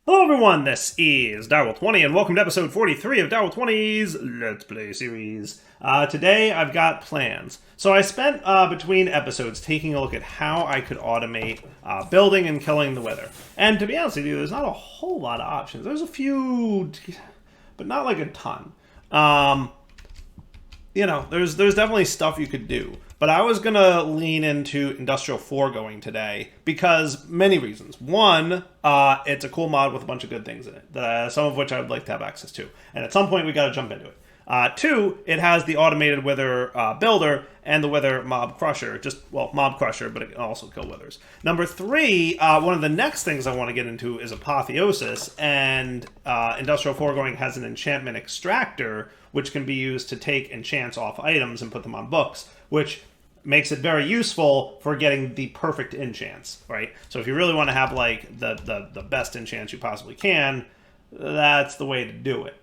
Hello everyone, this is Darwell20 and welcome to episode 43 of Darwell20's Let's Play series. Today I've got plans. So I spent between episodes taking a look at how I could automate building and killing the wither. And to be honest with you, there's not a whole lot of options. There's a few, but not like a ton. There's definitely stuff you could do. But I was going to lean into industrial foregoing today because many reasons. One, it's a cool mod with a bunch of good things in it, some of which I would like to have access to. And at some point, we got to jump into it. Two, it has the automated wither builder and the wither mob crusher. Mob crusher, but it can also kill withers. Number three, one of the next things I want to get into is apotheosis. And industrial foregoing has an enchantment extractor, which can be used to take enchants off items and put them on books, which makes it very useful for getting the perfect enchants, right? So if you really want to have like the best enchants you possibly can, that's the way to do it.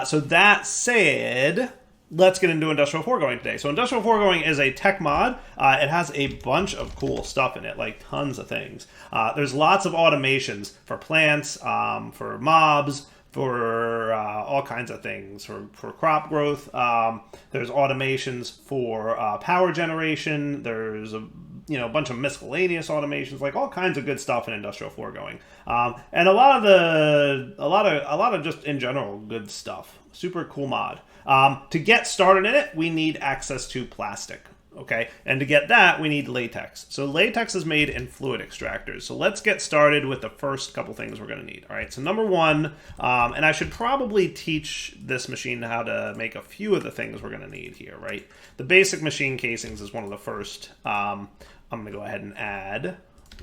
So that said, let's get into industrial foregoing today. So industrial foregoing is a tech mod. It has a bunch of cool stuff in it, like tons of things. There's lots of automations for plants, for mobs, for all kinds of things, for crop growth. There's automations for power generation. There's a bunch of miscellaneous automations, like all kinds of good stuff in industrial foregoing, and a lot of just in general good stuff. Super cool mod. To get started in it, we need access to plastic. Okay, and to get that, we need latex. So latex is made in fluid extractors. So let's get started with the first couple things we're going to need. All right, so number one, and I should probably teach this machine how to make a few of the things we're going to need here, right? The basic machine casings is one of the first I'm going to go ahead and add,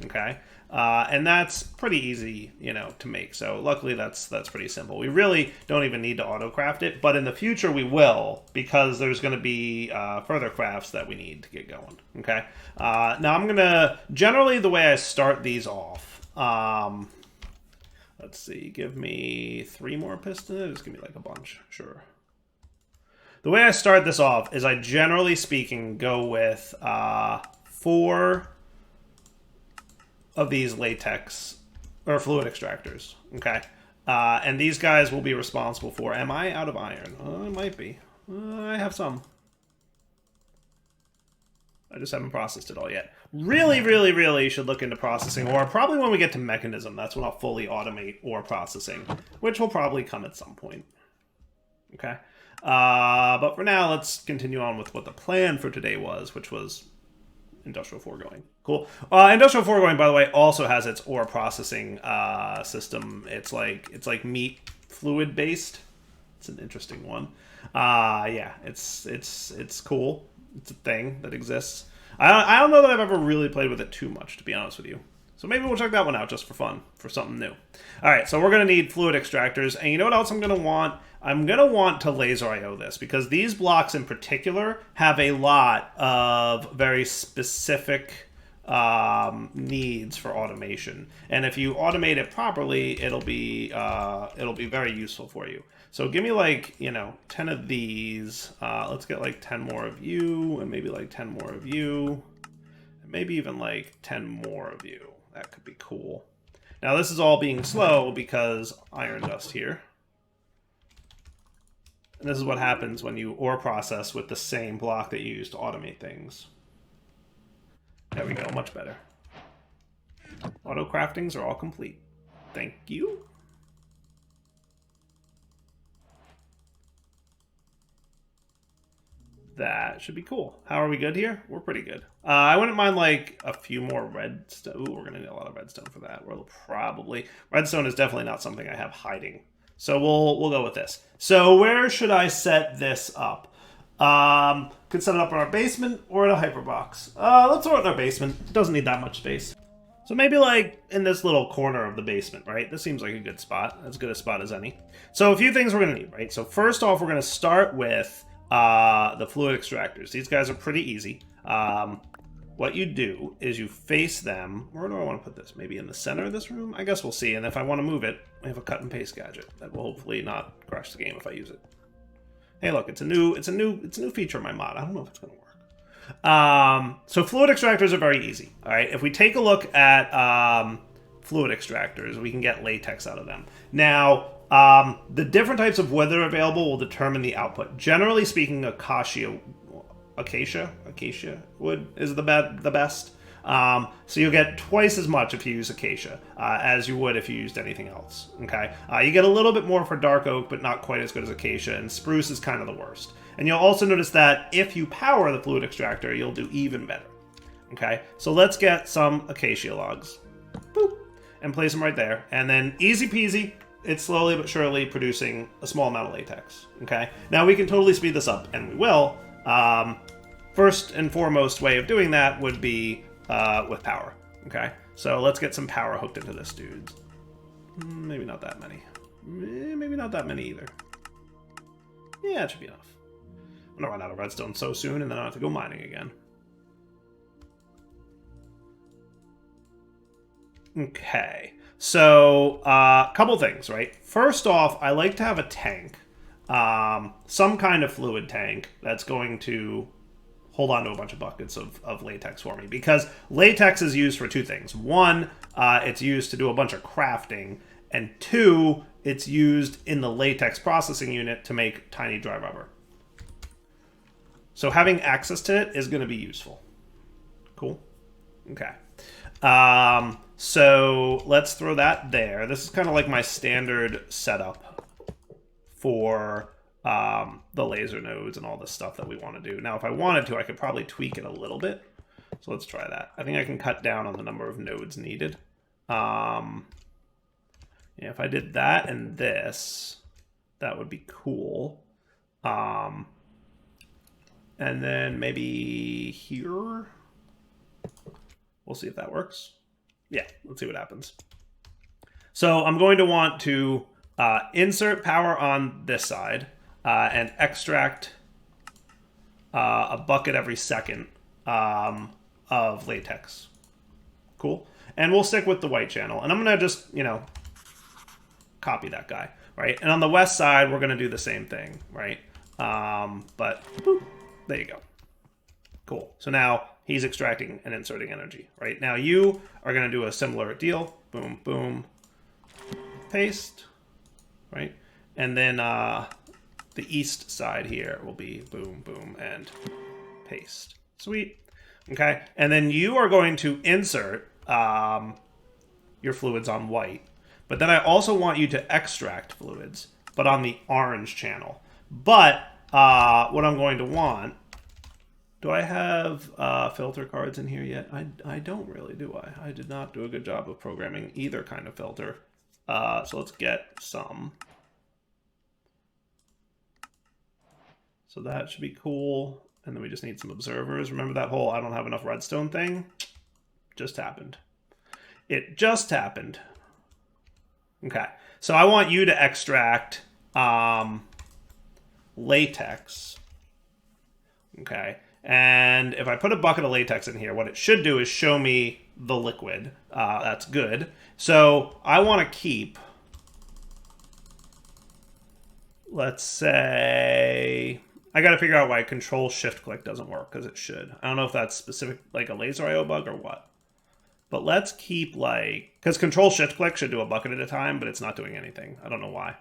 okay? And that's pretty easy, to make. So luckily that's pretty simple. We really don't even need to auto-craft it, but in the future we will, because there's going to be further crafts that we need to get going, okay? Now I'm going to, generally the way I start these off, let's see, give me 3 more pistons, just give me like a bunch, sure. The way I start this off is I, generally speaking, go with 4 of these latex or fluid extractors, okay? And these guys will be responsible for, am I out of iron? I might be. I have some. I just haven't processed it all yet. Really should look into processing ore. Probably when we get to mechanism, that's when I'll fully automate ore processing, which will probably come at some point, okay? But for now, let's continue on with what the plan for today was, which was industrial foregoing. Cool. Industrial foregoing, by the way, also has its ore processing system. It's like meat fluid based. It's an interesting one. Yeah, it's cool. It's a thing that exists. I don't know that I've ever really played with it too much, to be honest with you. So maybe we'll check that one out just for fun, for something new. All right, so we're going to need fluid extractors. And you know what else I'm going to want? I'm going to want to laser IO this, because these blocks in particular have a lot of very specific needs for automation. And if you automate it properly, it'll be very useful for you. So give me like, 10 of these. Let's get like 10 more of you, and maybe like 10 more of you, and maybe even like 10 more of you. That could be cool. Now this is all being slow because iron dust here. And this is what happens when you ore process with the same block that you use to automate things. There we go, much better. Auto craftings are all complete. Thank you. That should be cool. How are we good here? We're pretty good. I wouldn't mind like a few more redstone. Ooh, we're gonna need a lot of redstone for that. We'll probably, redstone is definitely not something I have hiding. So we'll go with this. So where should I set this up? Could set it up in our basement or in a hyperbox. Let's throw it in our basement. It doesn't need that much space. So maybe like in this little corner of the basement, right? This seems like a good spot. As good a spot as any. So a few things we're gonna need, right? So first off, we're gonna start with the fluid extractors. These guys are pretty easy. What you do is you face them. Where do I want to put this? Maybe in the center of this room? I guess we'll see. And if I want to move it, I have a cut and paste gadget that will hopefully not crash the game if I use it. Hey, look, it's a new feature in my mod. I don't know if it's gonna work. So fluid extractors are very easy. All right, if we take a look at fluid extractors, we can get latex out of them. Now, the different types of wood that are available will determine the output. Generally speaking, acacia wood is the best. So you'll get twice as much if you use acacia as you would if you used anything else. Okay, you get a little bit more for dark oak, but not quite as good as acacia, and spruce is kind of the worst. And you'll also notice that if you power the fluid extractor, you'll do even better. Okay, so let's get some acacia logs. Boop, and place them right there. And then easy peasy, it's slowly but surely producing a small amount of latex. Okay, now we can totally speed this up, and we will. First and foremost way of doing that would be with power. Okay, so let's get some power hooked into this, dudes. Maybe not that many. Maybe not that many either. Yeah, it should be enough. I'm gonna run out of redstone so soon, and then I'll have to go mining again. Okay, so a couple things, right? First off, I like to have a tank, some kind of fluid tank that's going to hold on to a bunch of buckets of latex for me, because latex is used for two things. One, it's used to do a bunch of crafting, and two, it's used in the latex processing unit to make tiny dry rubber. So having access to it is going to be useful. Cool. Okay. So let's throw that there. This is kind of like my standard setup for the laser nodes and all the stuff that we want to do. Now, if I wanted to, I could probably tweak it a little bit. So let's try that. I think I can cut down on the number of nodes needed. Yeah, if I did that and this, that would be cool. And then maybe here. We'll see if that works. Yeah, let's see what happens. So I'm going to want to insert power on this side and extract a bucket every second of latex. Cool. And we'll stick with the white channel. And I'm going to just, you know, copy that guy, right? And on the west side, we're going to do the same thing, right? But boop, there you go. Cool. So now he's extracting and inserting energy, right? Now you are going to do a similar deal. Boom, boom, paste, right? And then the east side here will be boom, boom, and paste. Sweet. Okay. And then you are going to insert your fluids on white. But then I also want you to extract fluids, but on the orange channel. But what I'm going to want... Do I have filter cards in here yet? I don't really, do I? I did not do a good job of programming either kind of filter. So let's get some. So that should be cool. And then we just need some observers. Remember that whole I don't have enough redstone thing? Just happened. It just happened. Okay. So I want you to extract latex. Okay. And if I put a bucket of latex in here, what it should do is show me the liquid. That's good. So I want to keep, let's say, I got to figure out why Control-Shift-Click doesn't work, because it should. I don't know if that's specific, like a laser IO bug or what. But let's keep like, because Control-Shift-Click should do a bucket at a time, but it's not doing anything. I don't know why.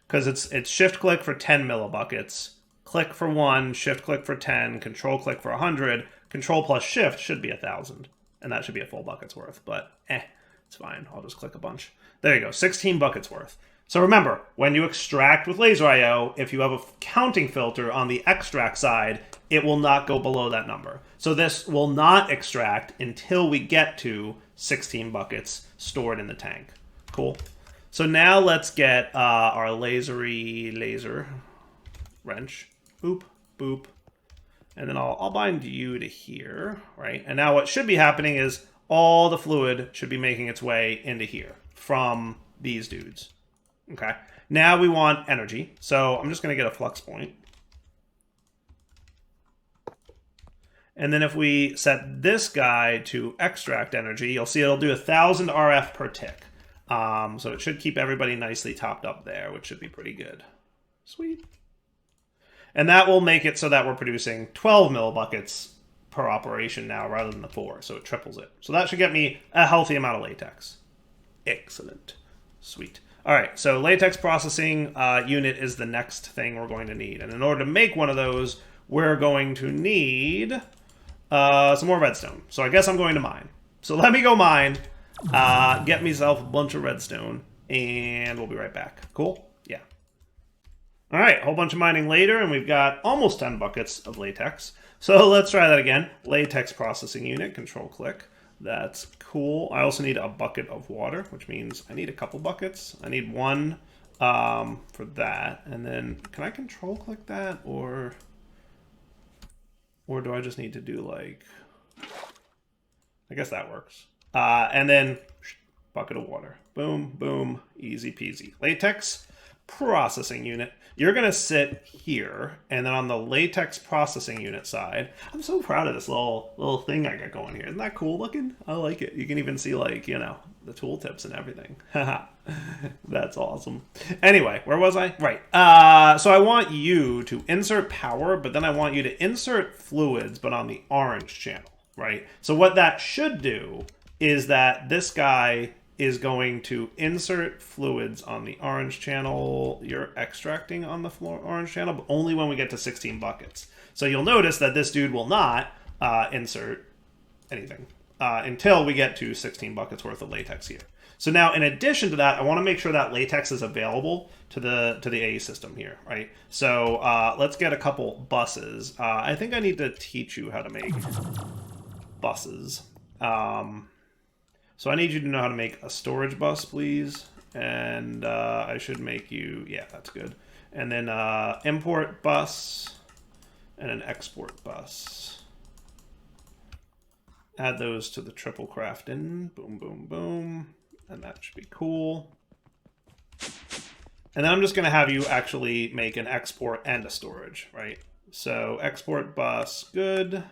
Because it's Shift-Click for 10 millibuckets. Click for 1, shift-click for 10, control-click for 100, control plus shift should be 1,000. And that should be a full bucket's worth, but it's fine. I'll just click a bunch. There you go, 16 buckets worth. So remember, when you extract with laser IO, if you have a counting filter on the extract side, it will not go below that number. So this will not extract until we get to 16 buckets stored in the tank. Cool. So now let's get our laser wrench. Boop, boop. And then I'll bind you to here, right? And now what should be happening is all the fluid should be making its way into here from these dudes. Okay. Now we want energy. So I'm just going to get a flux point. And then if we set this guy to extract energy, you'll see it'll do 1,000 RF per tick. So it should keep everybody nicely topped up there, which should be pretty good. Sweet. And that will make it so that we're producing 12 millibuckets per operation now rather than the 4, so it triples it. So that should get me a healthy amount of latex. Excellent. Sweet. All right, so latex processing unit is the next thing we're going to need. And in order to make one of those, we're going to need some more redstone. So I guess I'm going to mine. So let me go mine, get myself a bunch of redstone, and we'll be right back. Cool? Yeah. All right, a whole bunch of mining later, and we've got almost 10 buckets of latex. So let's try that again. Latex processing unit, control-click. That's cool. I also need a bucket of water, which means I need a couple buckets. I need one for that. And then, can I control-click that, or do I just need to do, like... I guess that works. And then, bucket of water. Boom, boom, easy peasy. Latex processing unit. You're going to sit here, and then on the latex processing unit side, I'm so proud of this little thing I got going here. Isn't that cool looking? I like it. You can even see, like, you know, the tooltips and everything. That's awesome. Anyway, where was I? Right. So I want you to insert power, but then I want you to insert fluids, but on the orange channel, right? So what that should do is that this guy is going to insert fluids on the orange channel. You're extracting on the orange channel, but only when we get to 16 buckets. So you'll notice that this dude will not insert anything until we get to 16 buckets worth of latex here. So now, in addition to that, I want to make sure that latex is available to the A system here, right? So let's get a couple buses. I think I need to teach you how to make buses. So I need you to know how to make a storage bus, please. And I should make you, yeah, that's good. And then import bus and an export bus. Add those to the triple crafting. Boom, boom, boom. And that should be cool. And then I'm just going to have you actually make an export and a storage, right? So export bus, good.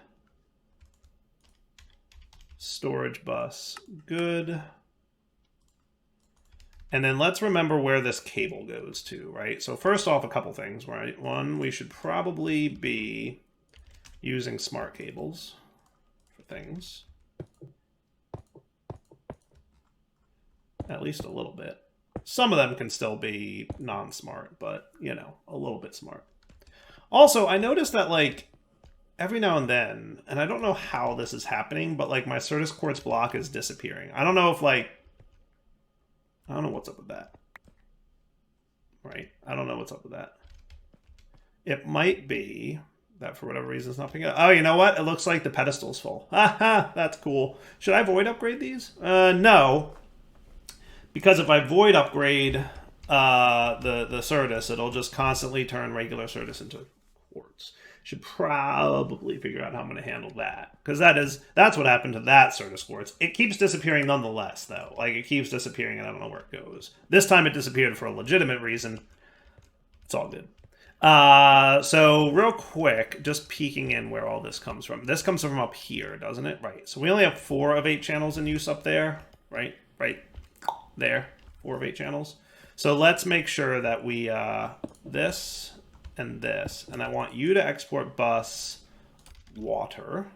Storage bus, good. And then let's remember where this cable goes to, right? So first off, a couple things, right? One, we should probably be using smart cables for things. At least a little bit. Some of them can still be non-smart, but, you know, a little bit smart. Also, I noticed that, like, every now and then, and I don't know how this is happening, but, like, my Certus Quartz block is disappearing. I don't know if, like, I don't know what's up with that. Right? I don't know what's up with that. It might be that for whatever reason it's not picking up. Oh, you know what? It looks like the pedestal's full. Haha, that's cool. Should I void upgrade these? No. Because if I void upgrade the Certus, it'll just constantly turn regular Certus into quartz. Should probably figure out how I'm going to handle that. Because that's what happened to that Certus Quartz. It keeps disappearing nonetheless, though. Like, it keeps disappearing and I don't know where it goes. This time it disappeared for a legitimate reason. It's all good. So real quick, just peeking in where all this comes from. This comes from up here, doesn't it? Right. So we only have 4 of 8 channels in use up there. Right? Right there. 4 of 8 channels. So let's make sure that we, this and this. And I want you to export bus water.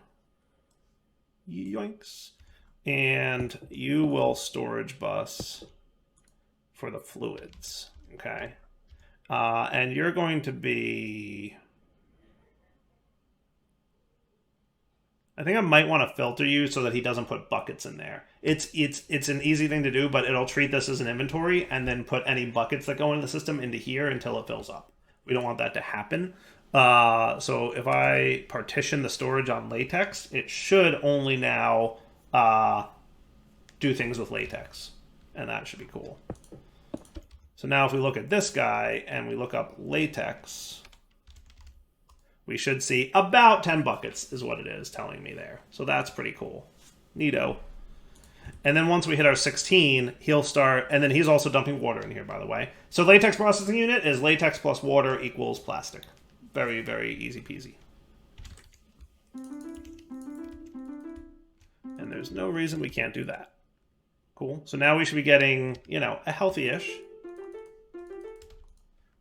Yoinks. And you will storage bus for the fluids. Okay. And you're going to be... I think I might want to filter you so that he doesn't put buckets in there. It's an easy thing to do, but it'll treat this as an inventory and then put any buckets that go into the system into here until it fills up. We don't want that to happen. So if I partition the storage on latex, it should only now do things with latex. And that should be cool. So now if we look at this guy and we look up latex, we should see about 10 buckets is what it is telling me there. So that's pretty cool. Neato. And then once we hit our 16, he'll start, and then he's also dumping water in here, by the way. So latex processing unit is latex plus water equals plastic. Very, very easy peasy. And there's no reason we can't do that. Cool. So now we should be getting, you know, a healthy-ish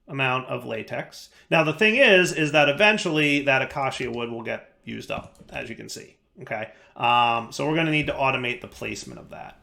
amount of latex. Now the thing is that eventually that acacia wood will get used up, as you can see. Okay, so we're going to need to automate the placement of that.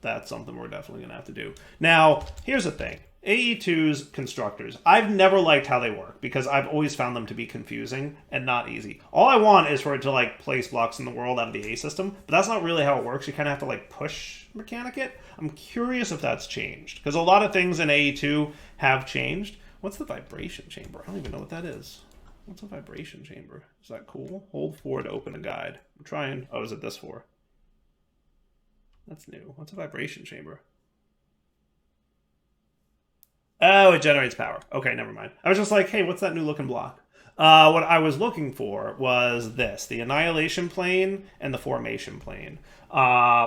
that's something we're definitely gonna have to do. Now, here's the thing. AE2's constructors, I've never liked how they work because I've always found them to be confusing and not easy. All I want is for it to like place blocks in the world out of the A system, but that's not really how it works. You kind of have to like push mechanic it. I'm curious if that's changed because a lot of things in AE2 have changed. What's the vibration chamber? I don't even know what that is. What's a vibration chamber? Is that cool? Hold 4 to open a guide. I'm trying. Oh, is it this 4? That's new. What's a vibration chamber? Oh, it generates power. Okay, never mind. I was just like, hey, what's that new looking block? What I was looking for was this, the Annihilation plane and the Formation plane.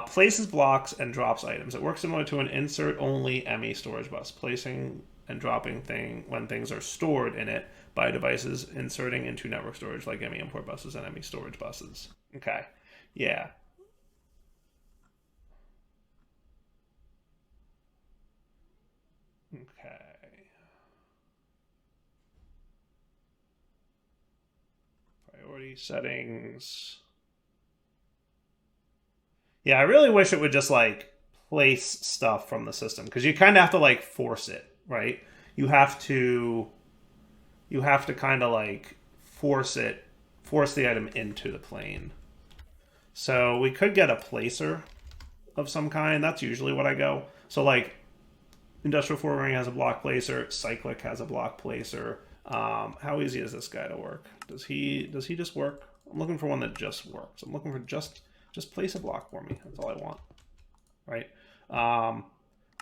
Places blocks and drops items. It works similar to an insert-only ME storage bus, placing and dropping when things are stored in it by devices inserting into network storage like ME import buses and ME storage buses. Okay, yeah. Okay. Priority settings. Yeah, I really wish it would just like place stuff from the system because you kind of have to like force it, right? You have to kind of like force the item into the plane. So we could get a placer of some kind. That's usually what I go. So like Industrial Foregoing has a block placer. Cyclic has a block placer. How easy is this guy to work? Does he just work? I'm looking for one that just works. I'm looking for just place a block for me. That's all I want. Right?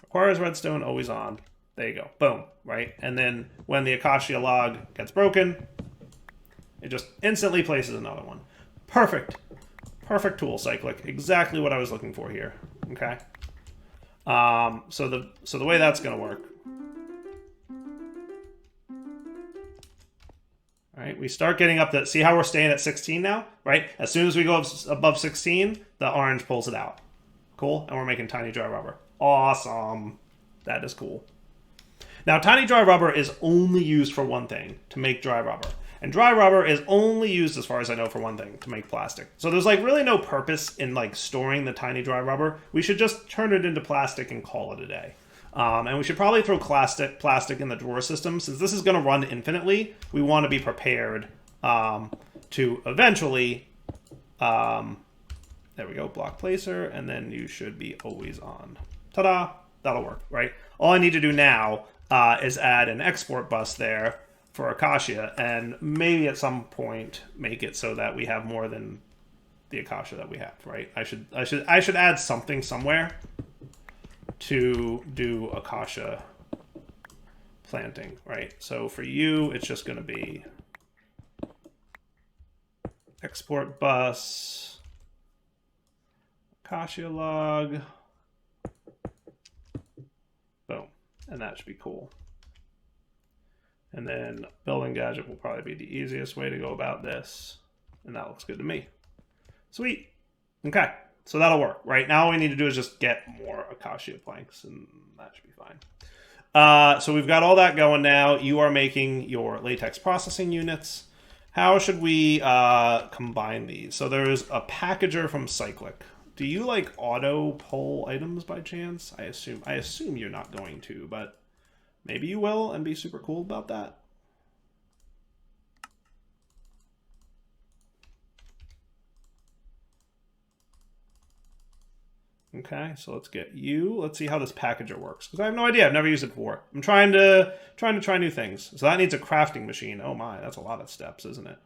Requires redstone, always on. There you go. Boom. Right? And then when the Acacia log gets broken, it just instantly places another one. Perfect. Perfect tool, Cyclic. Exactly what I was looking for here. Okay? So the way that's going to work. All right, we start getting up to, see how we're staying at 16 now, right? As soon as we go above 16, the orange pulls it out. Cool, and we're making tiny dry rubber. Awesome. That is cool. Now, tiny dry rubber is only used for one thing, to make dry rubber. And dry rubber is only used, as far as I know, for one thing, to make plastic. So there's like really no purpose in like storing the tiny dry rubber. We should just turn it into plastic and call it a day. And we should probably throw plastic in the drawer system. Since this is going to run infinitely, we want to be prepared to eventually, there we go, block placer, and then you should be always on. Ta-da! That'll work, right? All I need to do now is add an export bus there for Acacia, and maybe at some point make it so that we have more than the Acacia that we have, right? I should add something somewhere to do Acacia planting, right? So for you, it's just going to be export bus, Acacia log, boom, and that should be cool. And then building gadget will probably be the easiest way to go about this, and that looks good to me. Sweet. Okay. So that'll work, right? Now all we need to do is just get more Acacia planks, and that should be fine. So we've got all that going now. You are making your latex processing units. How should we combine these? So there's a packager from Cyclic. Do you like auto pull items by chance? I assume you're not going to, but maybe you will and be super cool about that. Okay, so let's get you. Let's see how this packager works, because I have no idea. I've never used it before. I'm trying to try new things. So that needs a crafting machine. Oh my, that's a lot of steps, isn't it?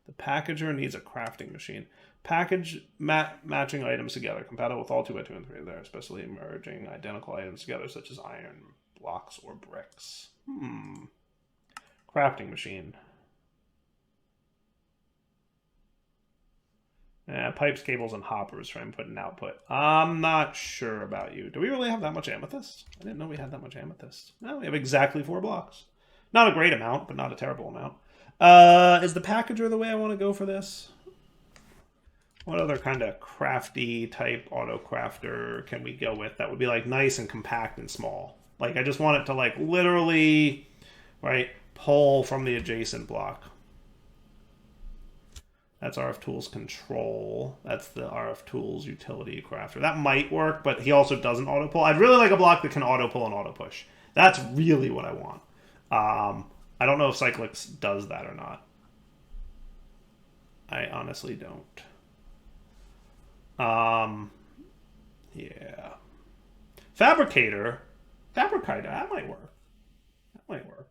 The packager needs a crafting machine. Package matching items together, compatible with all 2x2 and 3 there, especially merging identical items together, such as iron blocks or bricks. Crafting machine. Pipes, cables, and hoppers for input and output. I'm not sure about you. Do we really have that much amethyst? I didn't know we had that much amethyst. No, we have exactly 4 blocks. Not a great amount, but not a terrible amount. Is the packager the way I want to go for this? What other kind of crafty type auto crafter can we go with that would be like nice and compact and small? Like I just want it to like literally, right, pull from the adjacent block. That's RF Tools Control. That's the RF Tools Utility Crafter. That might work, but he also doesn't auto pull. I'd really like a block that can auto pull and auto push. That's really what I want. I don't know if Cyclix does that or not. I honestly don't. Yeah. Fabricator, that might work. That might work.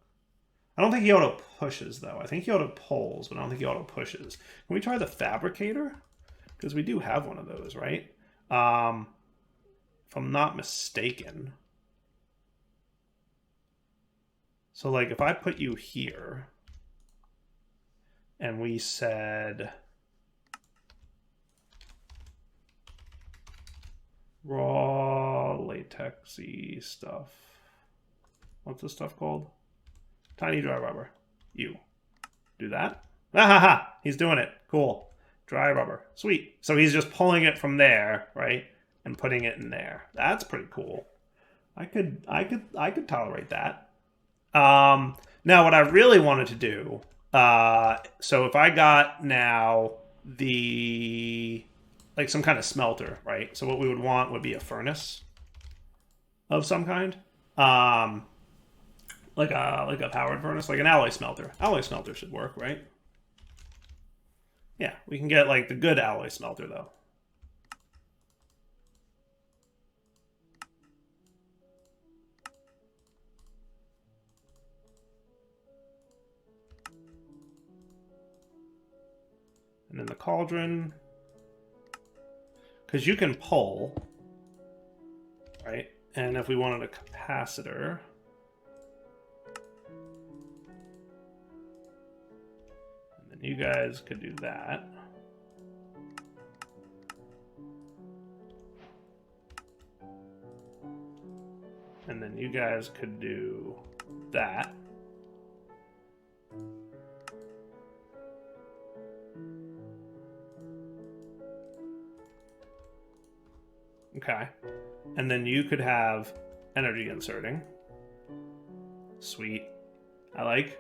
I don't think he auto pushes, though. I think he auto pulls, but I don't think he auto pushes. Can we try the Fabricator? Because we do have one of those, right? If I'm not mistaken. So, like, if I put you here, and we said raw latexy stuff. What's this stuff called? Tiny dry rubber. You. Do that. Ah ha ha! He's doing it. Cool. Dry rubber. Sweet. So he's just pulling it from there, right? And putting it in there. That's pretty cool. I could tolerate that. Now what I really wanted to do, so if I got now the like some kind of smelter, right? So what we would want would be a furnace of some kind. Like a powered furnace, like an alloy smelter. Alloy smelter should work, right? Yeah, we can get like the good alloy smelter though. And then the cauldron, because you can pull, right? And if we wanted a capacitor, you guys could do that. And then you guys could do that. Okay. And then you could have energy inserting. Sweet. I like.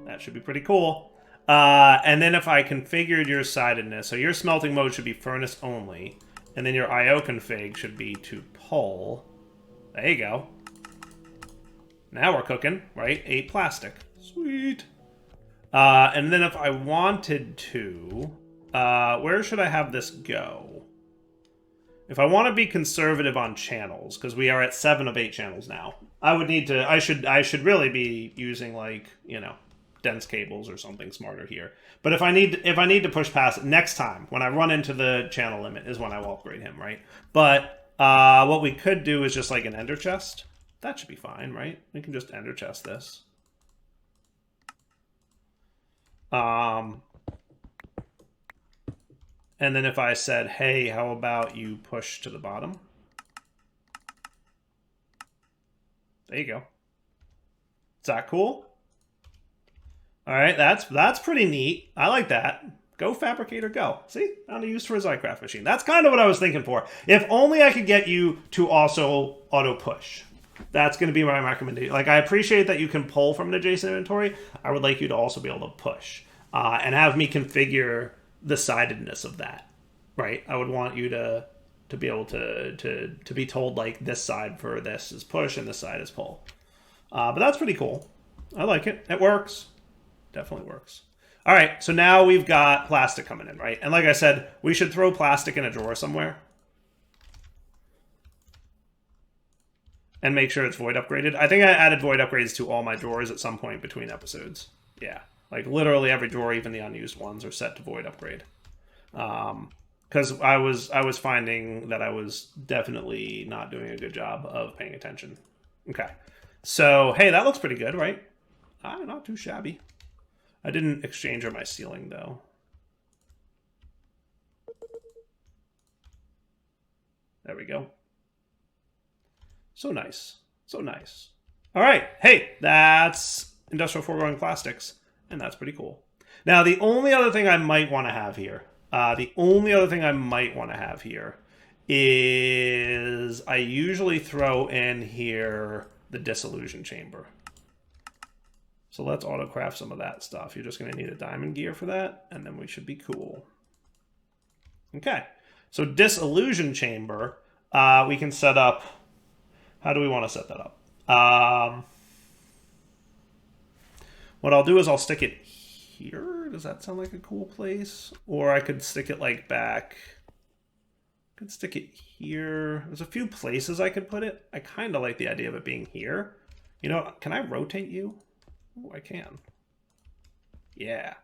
That should be pretty cool. And then if I configured your sidedness, so your smelting mode should be furnace only, and then your IO config should be to pull. There you go. Now we're cooking, right? 8 plastic. Sweet. And then if I wanted to, where should I have this go? If I want to be conservative on channels, because we are at 7 of 8 channels now, I would need to, I should really be using, like, you know, dense cables or something smarter here. But if I need to push past it next time, when I run into the channel limit, is when I will upgrade him, right? But what we could do is just like an ender chest. That should be fine, right? We can just ender chest this. And then if I said, hey, how about you push to the bottom? There you go. Is that cool? All right, that's pretty neat. I like that. Go Fabricator, go. See? Found a use for his iCraft machine. That's kind of what I was thinking for. If only I could get you to also auto push. That's going to be my recommendation. Like, I appreciate that you can pull from an adjacent inventory. I would like you to also be able to push. And have me configure the sidedness of that, right? I would want you to be able to be told, like, this side for this is push and this side is pull. But that's pretty cool. I like it. It works. Definitely works. All right, so now we've got plastic coming in, right? And like I said, we should throw plastic in a drawer somewhere. And make sure it's void upgraded. I think I added void upgrades to all my drawers at some point between episodes. Yeah, like literally every drawer, even the unused ones, are set to void upgrade. Because I was finding that I was definitely not doing a good job of paying attention. Okay, so hey, that looks pretty good, right? Not too shabby. I didn't exchange my ceiling though. There we go. So nice. So nice. All right. Hey, that's Industrial Foregoing Plastics, and that's pretty cool. Now, the only other thing I might want to have here, is I usually throw in here the Dissolution Chamber. So let's autocraft some of that stuff. You're just going to need a diamond gear for that, and then we should be cool. Okay, so Dissolution Chamber, we can set up... How do we want to set that up? What I'll do is I'll stick it here. Does that sound like a cool place? Or I could stick it like back. I could stick it here. There's a few places I could put it. I kind of like the idea of it being here. You know, can I rotate you? Oh, I can. Yeah.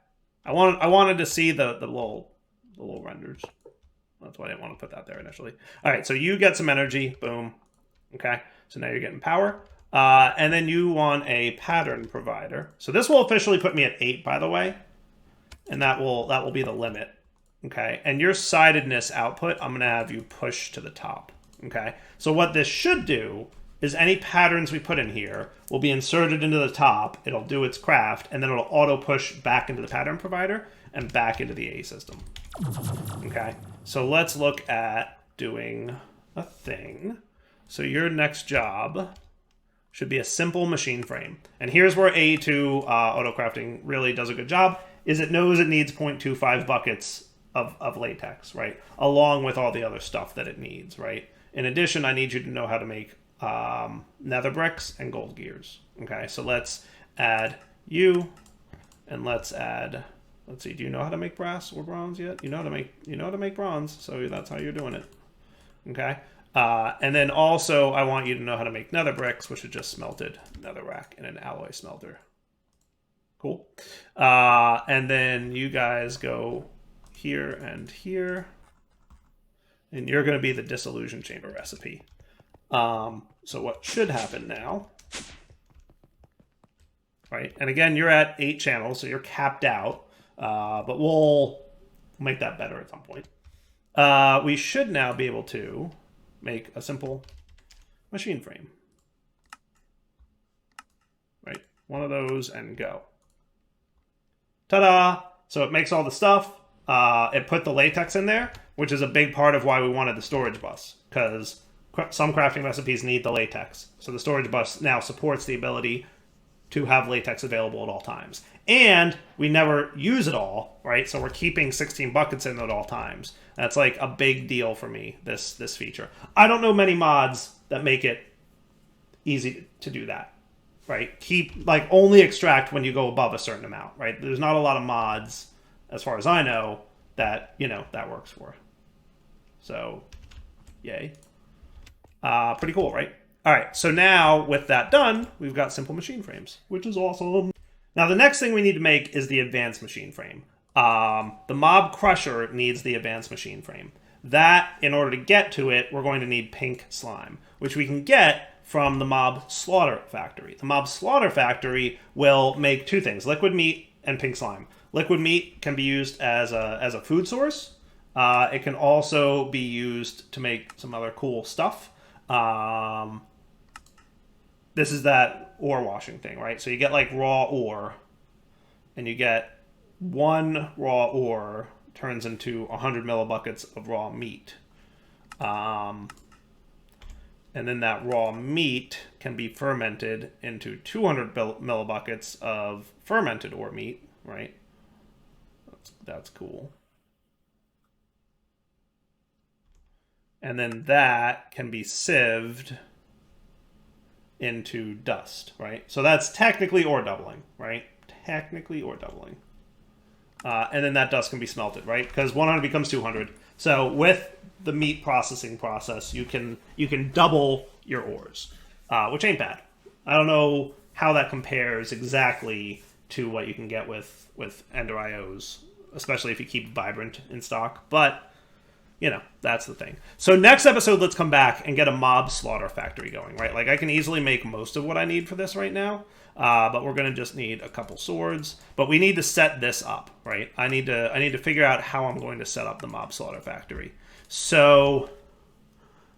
I wanted to see the little renders. That's why I didn't want to put that there initially. All right, so you get some energy. Boom. Okay, so now you're getting power. And then you want a pattern provider. So this will officially put me at 8, by the way. And that will be the limit. Okay, and your sidedness output, I'm going to have you push to the top. Okay, so what this should do is any patterns we put in here will be inserted into the top. It'll do its craft, and then it'll auto push back into the pattern provider and back into the A system. Okay, so let's look at doing a thing. So your next job should be a simple machine frame. And here's where A2 autocrafting really does a good job, is it knows it needs 0.25 buckets of latex, right? Along with all the other stuff that it needs, right? In addition, I need you to know how to make nether bricks and gold gears. Okay, so let's add you, and let's add, let's see, do you know how to make brass or bronze yet? You know how to make bronze, so that's how you're doing it. Okay, and then also I want you to know how to make nether bricks, which is just smelted netherrack in an alloy smelter. Cool. And then you guys go here and here, and you're going to be the Dissolution Chamber recipe. So what should happen now, right? And again, you're at 8 channels, so you're capped out, but we'll make that better at some point. We should now be able to make a simple machine frame, right? One of those and go. Ta-da! So it makes all the stuff. It put the latex in there, which is a big part of why we wanted the storage bus, because some crafting recipes need the latex. So the storage bus now supports the ability to have latex available at all times. And we never use it all, right? So we're keeping 16 buckets in at all times. That's like a big deal for me, this feature. I don't know many mods that make it easy to do that, right? Keep, like, only extract when you go above a certain amount, right? There's not a lot of mods, as far as I know, that, you know, that works for. So, yay. Pretty cool, right? All right, so now with that done, we've got simple machine frames, which is awesome. Now the next thing we need to make is the advanced machine frame. The mob crusher needs the advanced machine frame. That, in order to get to it, we're going to need pink slime, which we can get from the mob slaughter factory. The mob slaughter factory will make 2 things, liquid meat and pink slime. Liquid meat can be used as a food source. It can also be used to make some other cool stuff. This is that ore washing thing, right? So you get like raw ore, and you get 1 raw ore turns into 100 millibuckets of raw meat. And then that raw meat can be fermented into 200 millibuckets of fermented ore meat, right? That's cool. And then that can be sieved into dust, right? So that's technically ore doubling, right? Technically ore doubling. And then that dust can be smelted, right? Because 100 becomes 200. So with the meat processing process, you can double your ores, which ain't bad. I don't know how that compares exactly to what you can get with Ender IOs, especially if you keep Vibrant in stock, but you know, that's the thing. So next episode, let's come back and get a mob slaughter factory going, right? Like, I can easily make most of what I need for this right now, but we're going to just need a couple swords. But we need to set this up, right? I need to figure out how I'm going to set up the mob slaughter factory. So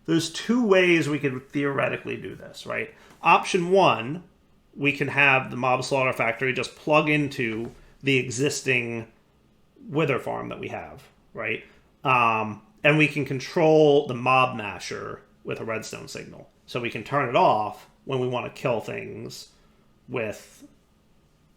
there's 2 ways we could theoretically do this, right? Option 1, we can have the mob slaughter factory just plug into the existing wither farm that we have, right? And we can control the mob masher with a redstone signal. So we can turn it off when we want to kill things with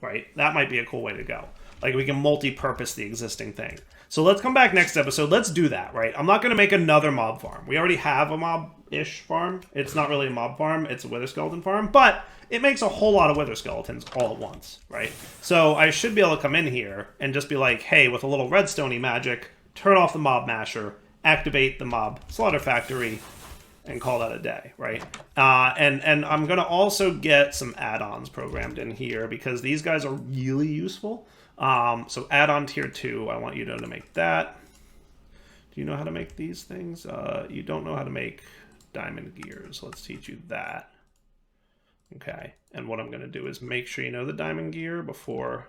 right? That might be a cool way to go. Like, we can multi-purpose the existing thing. So let's come back next episode. Let's do that, right? I'm not going to make another mob farm. We already have a mob-ish farm. It's not really a mob farm. It's a wither skeleton farm. But it makes a whole lot of wither skeletons all at once, right? So I should be able to come in here and just be like, hey, with a little redstone-y magic, turn off the mob masher, activate the mob slaughter factory, and call that a day, right? And I'm going to also get some add-ons programmed in here because these guys are really useful. So add-on tier 2, I want you to make that. Do you know how to make these things? You don't know how to make diamond gears. Let's teach you that. Okay, and what I'm going to do is make sure you know the diamond gear before.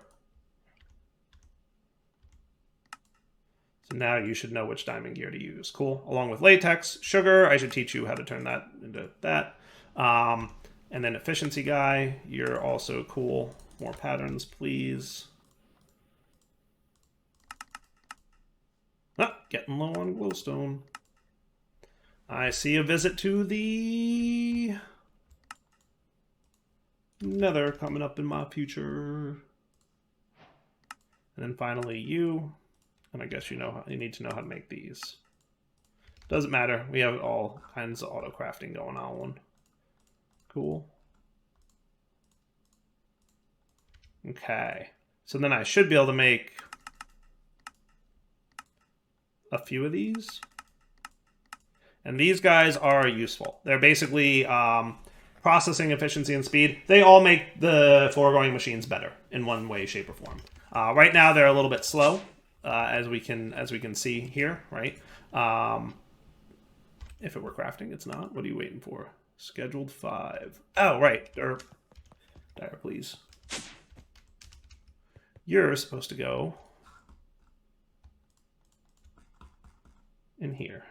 So now you should know which diamond gear to use. Cool. Along with latex, sugar, I should teach you how to turn that into that. And then efficiency guy, you're also cool. More patterns, please. Ah, getting low on glowstone. I see a visit to the Nether coming up in my future. And then finally you. And I guess you need to know how to make these. Doesn't matter. We have all kinds of auto crafting going on. Cool. Okay. So then I should be able to make a few of these. And these guys are useful. They're basically processing efficiency and speed. They all make the foregoing machines better in one way, shape, or form. Right now they're a little bit slow, as we can see here, right? If it were crafting, it's not. What are you waiting for? Scheduled 5. Oh, right. Dire, please. You're supposed to go in here.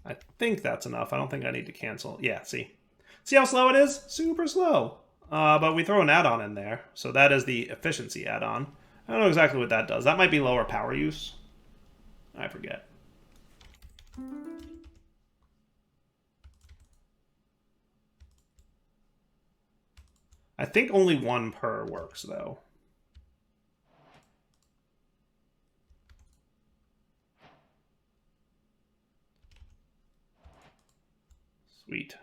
I think that's enough. I don't think I need to cancel. Yeah, see. See how slow it is? Super slow. But we throw an add-on in there. So that is the efficiency add-on. I don't know exactly what that does. That might be lower power use. I forget. I think only 1 per works, though. Sweet.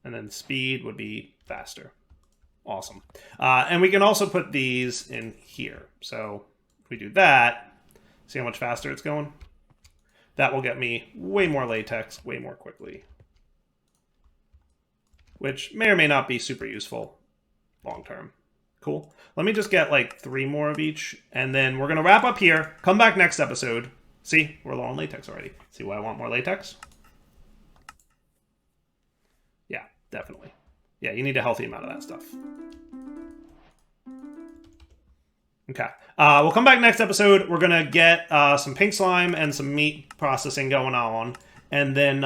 And then speed would be faster. Awesome. And we can also put these in here. So if we do that, see how much faster it's going? That will get me way more latex, way more quickly. Which may or may not be super useful long term. Cool. Let me just get like 3 more of each, and then we're going to wrap up here. Come back next episode. See, we're low on latex already. See why I want more latex? Yeah, definitely. Yeah, you need a healthy amount of that stuff. Okay. We'll come back next episode. We're going to get some pink slime and some meat processing going on. And then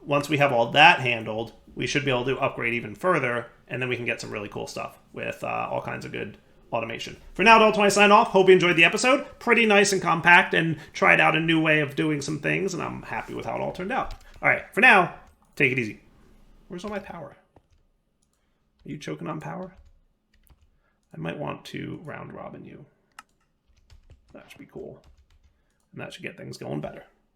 once we have all that handled, we should be able to upgrade even further. And then we can get some really cool stuff with all kinds of good automation. For now, Adult 20 sign off. Hope you enjoyed the episode. Pretty nice and compact, and tried out a new way of doing some things, and I'm happy with how it all turned out. All right, for now, take it easy. Where's all my power? Are you choking on power? I might want to round robin you. That should be cool. And that should get things going better.